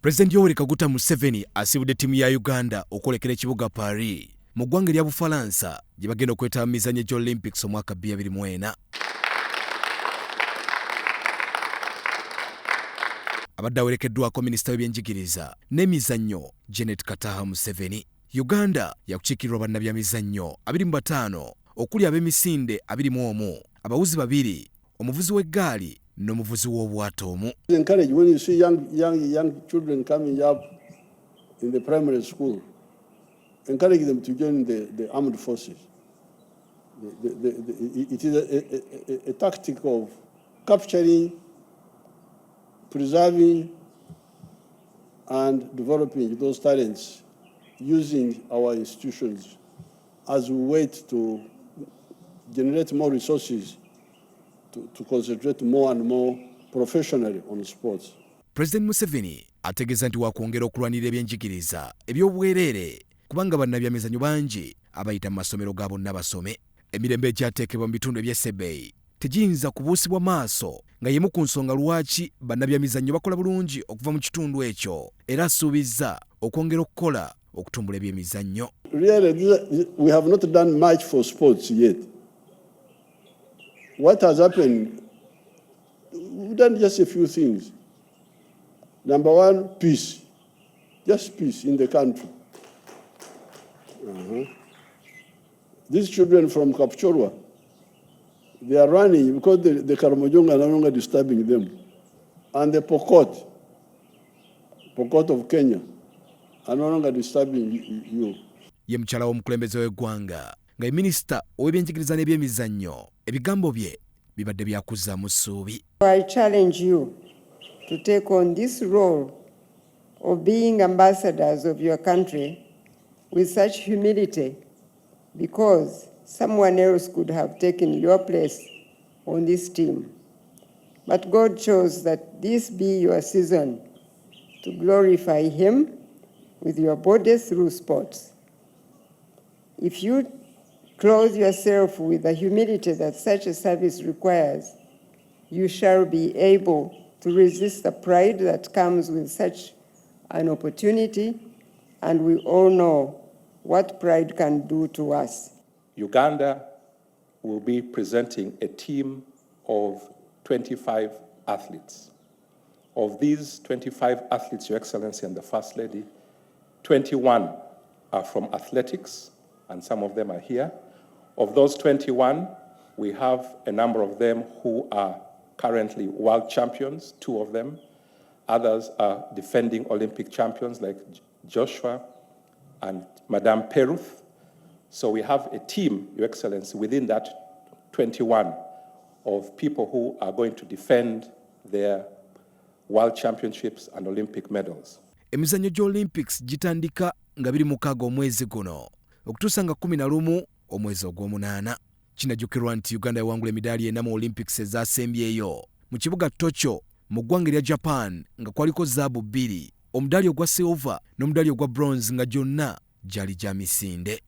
President Yoweri Kaguta Museveni asibudde ttiimu ya Uganda okwolekera ekibuga Paris mu ggwanga lya Bufalansa gye bagenda okwetaba mu mizannyo gya Olympics omwaka 2024. Abadde awerekeddwako minisita w'ebyenjigiriza n'emizannyo Janet Kataha Museveni. Uganda yakukiikirirwa bannabyamizannyo 25 okuli ab'emisinde 21, abawuzi 2, omuvuzi w'eggaali n'omuvuzi w'obwato omu. Encourage when you see young children coming up in the primary school, encourage them to join the armed forces. It is a tactic of capturing, preserving, and developing those talents using our institutions as we wait to generate more resources to concentrate more and more professionally on sports. President Museveni ategeeza nti wakwongera okulwanirira ebyenjigiriza eby'obwereere kubanga bannabyamizannyo bangi abayita mu masomero ga bonna basome. Emirembe egyateekebwa mu bitundu eby'Essebei tegiyinza kubuusibwa maaso nga yemu ku nsonga lwaki bannabyamizannyo bakola bulungi okuva mu kitundu ekyo, era asuubizza okwongera okukola okutumbula ebyemizannyo. Really, we have not done much for sports yet. What has happened? We've done just a few things. Number one, peace. Just peace in the country. These children from Kapchorwa, they are running because the Karamojong are no longer disturbing them. And the Pokot of Kenya, are no longer disturbing you. Ye mukyala w'omukulembeze w'eggwanga nga ye minisita ow'ebyenjigiriza n'ebyemizannyo, ebigambo bye bibadde byakuzaamu ssuubi. I challenge you to take on this role of being ambassadors of your country with such humility, because someone else could have taken your place on this team. But God chose that this be your season to glorify Him with your body through sports. If you clothe yourself with the humility that such a service requires, you shall be able to resist the pride that comes with such an opportunity, and we all know what pride can do to us. Uganda will be presenting a team of 25 athletes. Of these 25 athletes, Your Excellency and the First Lady, 21 are from athletics, and some of them are here. Of those 21, we have a number of them who are currently world champions, 2 of them. Others are defending Olympic champions like Joshua and Madame Peruth. So we have a team, Your Excellency, within that 21 of people who are going to defend their world championships and Olympic medals. Emizannyo gya Olympics gitandika nga 26 omwezi guno okutuusa nga 11 omwezi ogw'omunaana. Kinajjukirwa nti Uganda yawangula emidaali 4 mu Olympics ezasembyeyo mu kibuga Tokyo mu ggwanga lya Japan nga kwaliko zaabu 2, omudaali ogwa silver n'omudaali ogwa bronze nga gyonna gyali gya misinde.